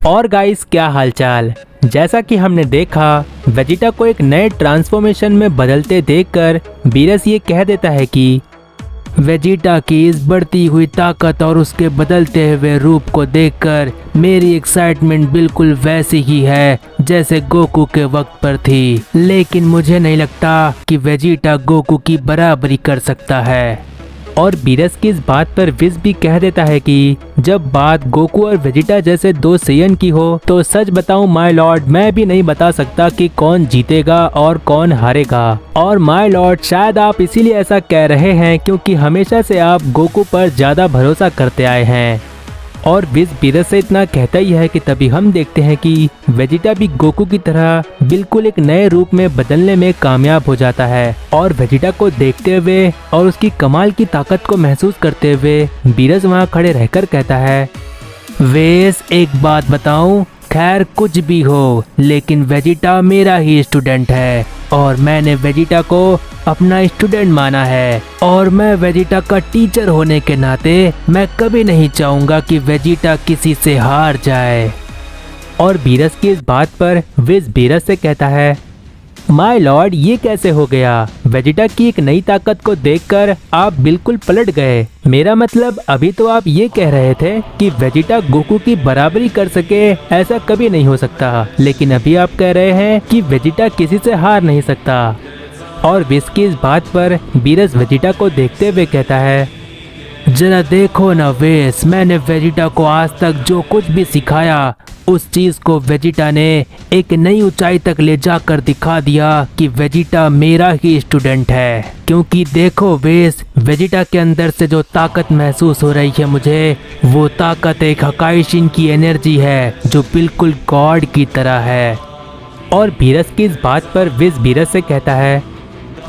और गाइस, क्या हालचाल। जैसा कि हमने देखा, वेजिटा को एक नए ट्रांसफॉर्मेशन में बदलते देखकर बीरस ये कह देता है कि वेजिटा की इस बढ़ती हुई ताकत और उसके बदलते हुए रूप को देखकर मेरी एक्साइटमेंट बिल्कुल वैसी ही है जैसे गोकू के वक्त पर थी, लेकिन मुझे नहीं लगता कि वेजिटा गोकू की बराबरी कर सकता है। और बीरस की इस बात पर विज भी कह देता है कि जब बात गोकू और वेजिटा जैसे दो सेयन की हो तो सच बताऊं माय लॉर्ड, मैं भी नहीं बता सकता कि कौन जीतेगा और कौन हारेगा। और माय लॉर्ड, शायद आप इसीलिए ऐसा कह रहे हैं क्योंकि हमेशा से आप गोकू पर ज्यादा भरोसा करते आए हैं। और विज बीरस से इतना कहता ही है कि तभी हम देखते हैं कि वेजिटा भी गोकू की तरह बिल्कुल एक नए रूप में बदलने में कामयाब हो जाता है। और वेजिटा को देखते हुए और उसकी कमाल की ताकत को महसूस करते हुए बीरस वहां खड़े रहकर कहता है, वेस एक बात बताऊं, खैर कुछ भी हो लेकिन वेजिटा मेरा ही स्टूडेंट है और मैंने वेजिटा को अपना स्टूडेंट माना है। और मैं वेजिटा का टीचर होने के नाते मैं कभी नहीं चाहूँगा कि वेजिटा किसी से हार जाए। और बीरस की इस बात पर विज बीरस से कहता है, माय लॉर्ड ये कैसे हो गया? वेजिटा की एक नई ताकत को देखकर आप बिल्कुल पलट गए। मेरा मतलब अभी तो आप ये कह रहे थे कि वेजिटा गोकू की बराबरी कर सके, ऐसा कभी नहीं हो सकता, लेकिन अभी आप कह रहे हैं कि वेजिटा किसी से हार नहीं सकता। और विज की इस बात पर बीरस वेजिटा को देखते हुए कहता है, जरा देखो ना वेस, मैंने वेजिटा को आज तक जो कुछ भी सिखाया उस चीज को वेजिटा ने एक नई ऊंचाई तक ले जाकर दिखा दिया कि वेजिटा मेरा ही स्टूडेंट है। क्योंकि देखो वेस, वेजिटा के अंदर से जो ताकत महसूस हो रही है मुझे, वो ताकत एक हकाइशिन की एनर्जी है जो बिल्कुल गॉड की तरह है। और बीरस की इस बात पर विज बीरस से कहता है,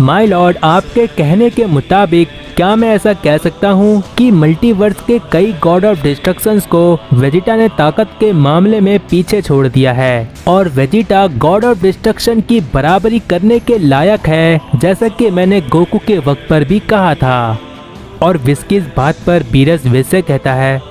माय लॉर्ड, आपके कहने के मुताबिक क्या मैं ऐसा कह सकता हूँ कि मल्टीवर्स के कई गॉड ऑफ डिस्ट्रक्शंस को वेजिटा ने ताकत के मामले में पीछे छोड़ दिया है और वेजिटा गॉड ऑफ डिस्ट्रक्शन की बराबरी करने के लायक है, जैसा कि मैंने गोकू के वक्त पर भी कहा था। और विज की इस बात पर बीरस विज से कहता है,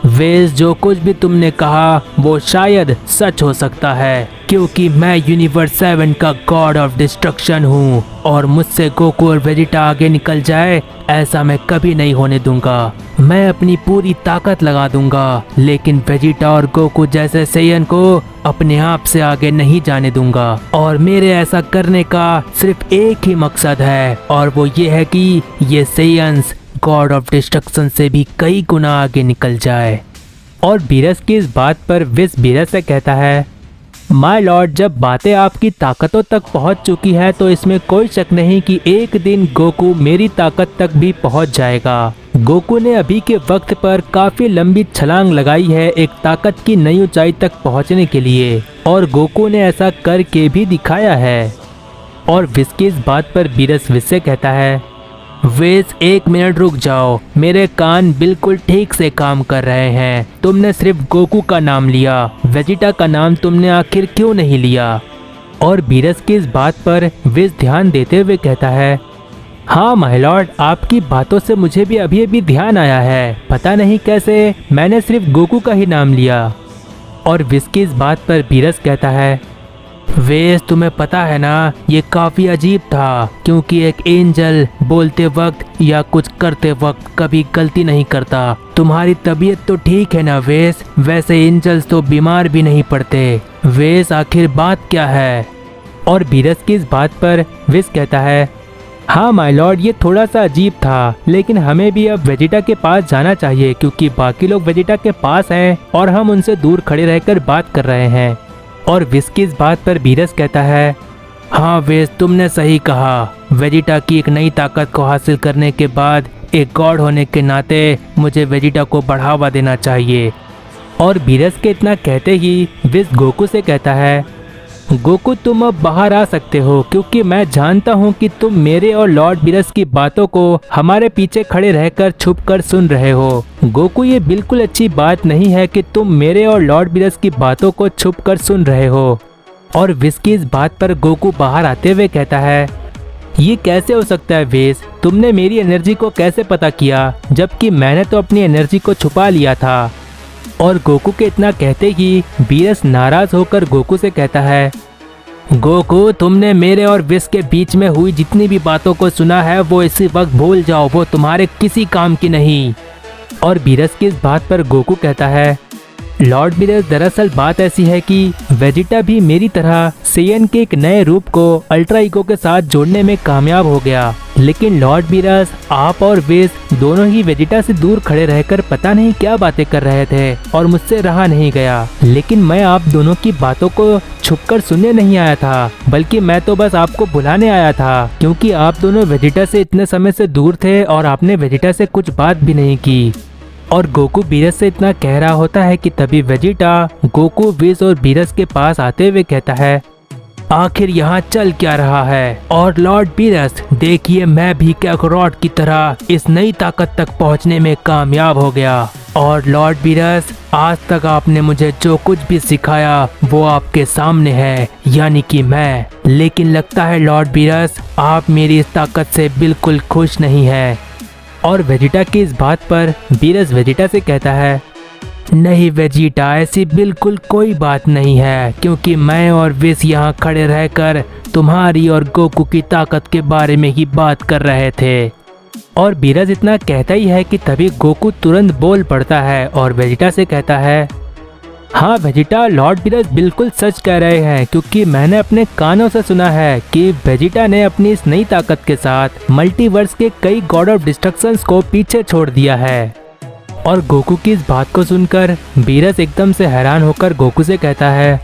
वेज जो कुछ भी तुमने कहा वो शायद सच हो सकता है, क्योंकि मैं यूनिवर्स 7 का गॉड ऑफ डिस्ट्रक्शन हूँ और मुझसे गोकू और वेजिटा आगे निकल जाए ऐसा मैं कभी नहीं होने दूंगा। मैं अपनी पूरी ताकत लगा दूंगा, लेकिन वेजिटा और गोकू जैसे सेयन को अपने आप से आगे नहीं जाने दूंगा। और मेरे ऐसा करने का सिर्फ एक ही मकसद है और वो ये है कि ये सेयंस गॉड ऑफ डिस्ट्रक्शन से भी कई गुना आगे निकल जाए। और बीरस की इस बात पर विज बीरस से कहता है, माय लॉर्ड, जब बातें आपकी ताकतों तक पहुंच चुकी है तो इसमें कोई शक नहीं कि एक दिन गोकू मेरी ताकत तक भी पहुंच जाएगा। गोकू ने अभी के वक्त पर काफी लंबी छलांग लगाई है एक ताकत की नई ऊंचाई तक पहुंचने के लिए, और गोकू ने ऐसा करके भी दिखाया है। और विज की इस बात पर बीरस विज से कहता है, वेज एक मिनट रुक जाओ, मेरे कान बिल्कुल ठीक से काम कर रहे हैं। तुमने सिर्फ गोकू का नाम लिया, वेजिटा का नाम तुमने आखिर क्यों नहीं लिया? और बीरस की इस बात पर विज ध्यान देते हुए कहता है, हाँ माय लॉर्ड, आपकी बातों से मुझे भी अभी अभी ध्यान आया है, पता नहीं कैसे मैंने सिर्फ गोकू का ही नाम लिया। और विज की इस बात पर बीरस कहता है, वेस तुम्हें पता है ना, ये काफी अजीब था क्योंकि एक एंजल बोलते वक्त या कुछ करते वक्त कभी गलती नहीं करता। तुम्हारी तबीयत तो ठीक है ना वेस, वैसे एंजल्स तो बीमार भी नहीं पड़ते। वेस आखिर बात क्या है? और बीरस की इस बात पर विज कहता है, हाँ माय लॉर्ड, ये थोड़ा सा अजीब था, लेकिन हमें भी अब वेजिटा के पास जाना चाहिए क्योंकि बाकी लोग वेजिटा के पास हैं और हम उनसे दूर खड़े रहकर बात कर रहे हैं। और विज की इस बात पर बीरस कहता है, हाँ वेस तुमने सही कहा, वेजिटा की एक नई ताकत को हासिल करने के बाद एक गॉड होने के नाते मुझे वेजिटा को बढ़ावा देना चाहिए। और बीरस के इतना कहते ही विज गोकू से कहता है, गोकू तुम अब बाहर आ सकते हो क्योंकि मैं जानता हूँ कि तुम मेरे और लॉर्ड बीरस की बातों को हमारे पीछे खड़े रहकर छुपकर सुन रहे हो। गोकू, ये बिल्कुल अच्छी बात नहीं है कि तुम मेरे और लॉर्ड बीरस की बातों को छुपकर सुन रहे हो। और विज की इस बात पर गोकू बाहर आते हुए कहता है, ये कैसे हो सकता है वेस, तुमने मेरी एनर्जी को कैसे पता किया जबकि मैंने तो अपनी एनर्जी को छुपा लिया था? और गोकू के इतना कहते ही बीरस नाराज होकर गोकू से कहता है, गोकू तुमने मेरे और विस के बीच में हुई जितनी भी बातों को सुना है वो इसी वक्त भूल जाओ, वो तुम्हारे किसी काम की नहीं। और बीरस की इस बात पर गोकू कहता है, लॉर्ड बीरस दरअसल बात ऐसी है कि वेजिटा भी मेरी तरह सेयन के एक नए रूप को अल्ट्रा ईगो के साथ जोड़ने में कामयाब हो गया, लेकिन लॉर्ड बीरस आप और विस दोनों ही वेजिटा से दूर खड़े रहकर पता नहीं क्या बातें कर रहे थे और मुझसे रहा नहीं गया। लेकिन मैं आप दोनों की बातों को छुपकर सुनने नहीं आया था, बल्कि मैं तो बस आपको बुलाने आया था, क्योंकि आप दोनों वेजिटा से इतने समय से दूर थे और आपने वेजिटा से कुछ बात भी नहीं की। और गोकू बीरस से इतना कह रहा होता है कि तभी वेजिटा गोकू, विस और बीरस के पास आते हुए कहता है, आखिर यहाँ चल क्या रहा है? और लॉर्ड बीरस देखिए, मैं भी कैकरॉट की तरह इस नई ताकत तक पहुँचने में कामयाब हो गया। और लॉर्ड बीरस आज तक आपने मुझे जो कुछ भी सिखाया वो आपके सामने है, यानी कि मैं। लेकिन लगता है लॉर्ड बीरस आप मेरी इस ताकत से बिल्कुल खुश नहीं है। और वेजिटा की इस बात पर बीरस वेजिटा से कहता है, नहीं वेजिटा, ऐसी बिल्कुल कोई बात नहीं है, क्योंकि मैं और विस यहाँ खड़े रहकर तुम्हारी और गोकू की ताकत के बारे में ही बात कर रहे थे। और बीरस इतना कहता ही है कि तभी गोकू तुरंत बोल पड़ता है और वेजिटा से कहता है, हाँ वेजिटा, लॉर्ड बीरस बिल्कुल सच कह रहे हैं, क्योंकि मैंने अपने कानों से सुना है कि वेजिटा ने अपनी इस नई ताकत के साथ मल्टीवर्स के कई गॉड ऑफ डिस्ट्रक्शंस को पीछे छोड़ दिया है। और गोकू की इस बात को सुनकर बीरस एकदम से हैरान होकर गोकू से कहता है,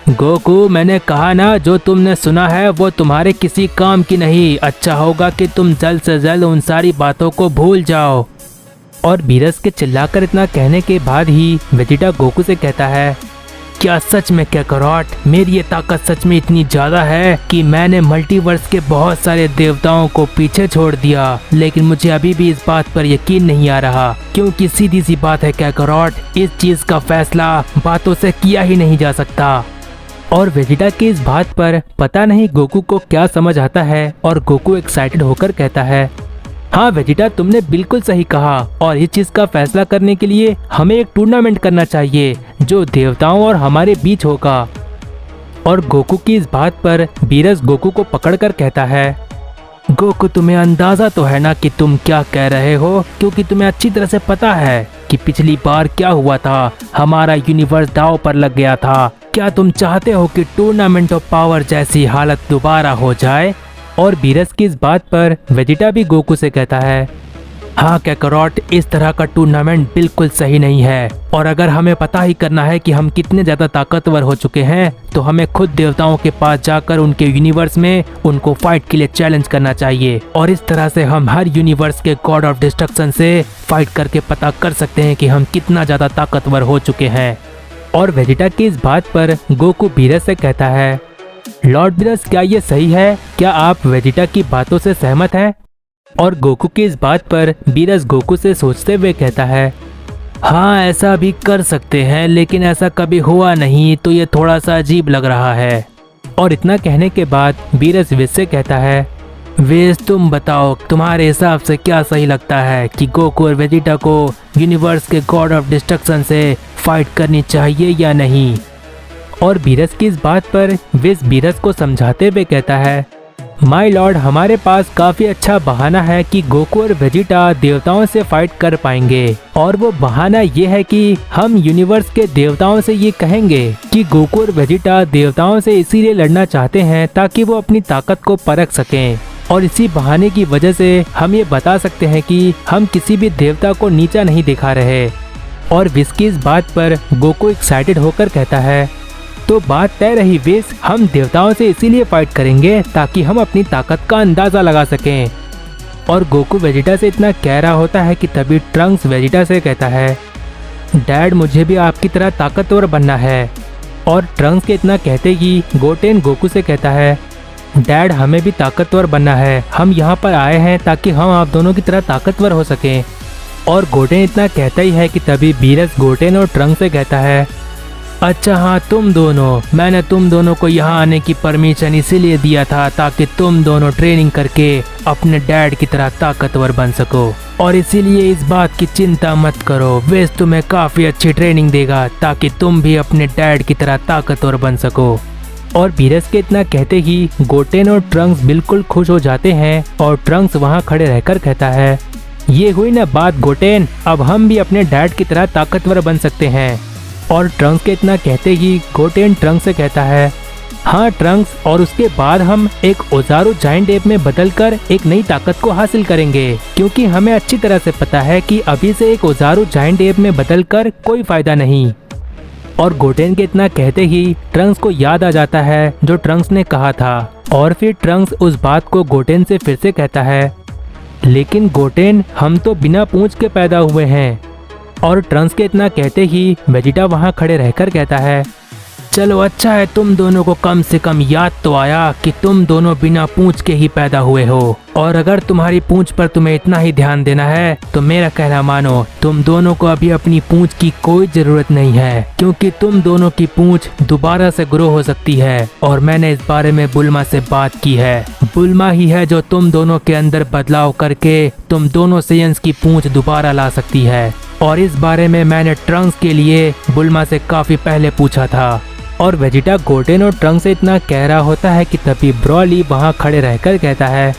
गोकू मैंने कहा ना, जो तुमने सुना है वो तुम्हारे किसी काम की नहीं, अच्छा होगा कि तुम जल्द से जल्द उन सारी बातों को भूल जाओ। और बीरस के चिल्लाकर इतना कहने के बाद ही वेजिटा गोकू से कहता है, क्या सच में कैकरॉट, मेरी ये ताकत सच में इतनी ज्यादा है कि मैंने मल्टीवर्स के बहुत सारे देवताओं को पीछे छोड़ दिया, लेकिन मुझे अभी भी इस बात पर यकीन नहीं आ रहा, क्योंकि सीधी सी बात है कैकरॉट, इस चीज का फैसला बातों से किया ही नहीं जा सकता। और वेजिटा की इस बात पर पता नहीं गोकू को क्या समझ आता है और गोकू एक्साइटेड होकर कहता है, हाँ वेजिटा, तुमने बिल्कुल सही कहा, और इस चीज का फैसला करने के लिए हमें एक टूर्नामेंट करना चाहिए जो देवताओं और हमारे बीच होगा। और गोकू की इस बात पर बीरस गोकू को पकड़कर कहता है, गोकू तुम्हें अंदाजा तो है ना कि तुम क्या कह रहे हो, क्योंकि तुम्हें अच्छी तरह से पता है कि पिछली बार क्या हुआ था, हमारा यूनिवर्स दांव पर लग गया था। क्या तुम चाहते हो कि टूर्नामेंट ऑफ पावर जैसी हालत दोबारा हो जाए? और बीरस की इस बात पर वेजिटा भी गोकू से कहता है, हाँ कैकरॉट, इस तरह का टूर्नामेंट बिल्कुल सही नहीं है, और अगर हमें पता ही करना है कि हम कितने ज्यादा ताकतवर हो चुके हैं तो हमें खुद देवताओं के पास जाकर उनके यूनिवर्स में उनको फाइट के लिए चैलेंज करना चाहिए, और इस तरह से हम हर यूनिवर्स के गॉड ऑफ डिस्ट्रक्शन से फाइट करके पता कर सकते हैं कि हम कितना ज्यादा ताकतवर हो चुके हैं। और वेजिटा की इस बात पर गोकू बीरस से कहता है, लॉर्ड बीरस क्या ये सही है? क्या आप वेजिटा की बातों से सहमत हैं? और गोकू की इस बात पर बीरस गोकू से सोचते हुए कहता है, हाँ ऐसा भी कर सकते हैं, लेकिन ऐसा कभी हुआ नहीं तो ये थोड़ा सा अजीब लग रहा है। और इतना कहने के बाद बीरस विस से कहता है, विस तुम बताओ, तुम्हारे हिसाब से क्या सही लगता है कि गोकू और वेजिटा को यूनिवर्स के गॉड ऑफ डिस्ट्रक्शन से फाइट करनी चाहिए या नहीं? और बीरस की इस बात पर विस बीरस को समझाते हुए कहता है, माय लॉर्ड, हमारे पास काफी अच्छा बहाना है कि गोकू और वेजिटा देवताओं से फाइट कर पाएंगे, और वो बहाना ये है कि हम यूनिवर्स के देवताओं से ये कहेंगे कि गोकू और वेजिटा देवताओं से इसीलिए लड़ना चाहते हैं ताकि वो अपनी ताकत को परख सकें, और इसी बहाने की वजह से हम ये बता सकते हैं कि हम किसी भी देवता को नीचा नहीं दिखा रहे। और विस की इस बात पर गोकू एक्साइटेड होकर कहता है, तो बात तय रही विस, हम देवताओं से इसीलिए फाइट करेंगे ताकि हम अपनी ताकत का अंदाजा लगा सकें। और गोकू वेजिटा से इतना कह रहा होता है कि तभी ट्रंक्स वेजिटा से कहता है, डैड मुझे भी आपकी तरह ताकतवर बनना है। और ट्रंक्स के इतना कहते ही गोटेन गोकू से कहता है, डैड हमें भी ताकतवर बनना है, हम यहाँ पर आए हैं ताकि हम आप दोनों की तरह ताकतवर हो सकें। और गोटेन इतना कहता ही है कि तभी बीरस गोटेन और ट्रंक्स से कहता है, अच्छा हाँ तुम दोनों, मैंने तुम दोनों को यहाँ आने की परमिशन इसीलिए दिया था ताकि तुम दोनों ट्रेनिंग करके अपने डैड की तरह ताकतवर बन सको। और इसीलिए इस बात की चिंता मत करो, वेस तुम्हें काफ़ी अच्छी ट्रेनिंग देगा ताकि तुम भी अपने डैड की तरह ताकतवर बन सको। और बीरस के इतना कहते ही गोटेन और ट्रंक्स बिल्कुल खुश हो जाते हैं और ट्रंक्स वहाँ खड़े रहकर कहता है, ये हुई ना बात गोटेन, अब हम भी अपने डैड की तरह ताकतवर बन सकते हैं। और ट्रंक्स के इतना कहते ही गोटेन ट्रंक्स से कहता है, हाँ ट्रंक्स, और उसके बाद हम एक ओजारू जायंट एप में बदलकर एक नई ताकत को हासिल करेंगे, क्योंकि हमें अच्छी तरह से पता है कि अभी से एक ओजारू जायंट एप में बदलकर कोई फायदा नहीं। और गोटेन के इतना कहते ही ट्रंक्स को याद आ जाता है जो ट्रंक्स ने कहा था, और फिर ट्रंक्स उस बात को गोटेन से फिर से कहता है, लेकिन गोटेन, हम तो बिना पूंछ के पैदा हुए हैं। और ट्रंक्स के इतना कहते ही वेजिटा वहाँ खड़े रहकर कहता है, चलो अच्छा है, तुम दोनों को कम से कम याद तो आया कि तुम दोनों बिना पूंछ के ही पैदा हुए हो, और अगर तुम्हारी पूंछ पर तुम्हें इतना ही ध्यान देना है तो मेरा कहना मानो, तुम दोनों को अभी अपनी पूंछ की कोई जरूरत नहीं है, क्योंकि तुम दोनों की पूंछ दोबारा से ग्रो हो सकती है। और मैंने इस बारे में बुल्मा से बात की है, बुल्मा ही है जो तुम दोनों के अंदर बदलाव करके तुम दोनों सेयंस की पूंछ दोबारा ला सकती है। और इस बारे में मैंने ट्रंक्स के लिए बुल्मा से काफी पहले पूछा था। और वेजिटा गोटेन और ट्रंक्स से इतना कह रहा होता है कि तभी ब्रॉली वहाँ खड़े रहकर कहता है,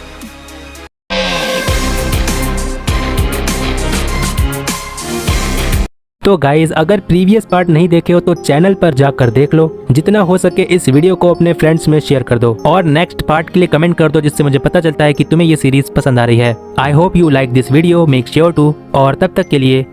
तो गाइज अगर प्रीवियस पार्ट नहीं देखे हो तो चैनल पर जाकर देख लो, जितना हो सके इस वीडियो को अपने फ्रेंड्स में शेयर कर दो और नेक्स्ट पार्ट के लिए कमेंट कर दो, जिससे मुझे पता चलता है कि तुम्हें ये सीरीज पसंद आ रही है। I hope you like this video, make sure to, और तब तक के लिए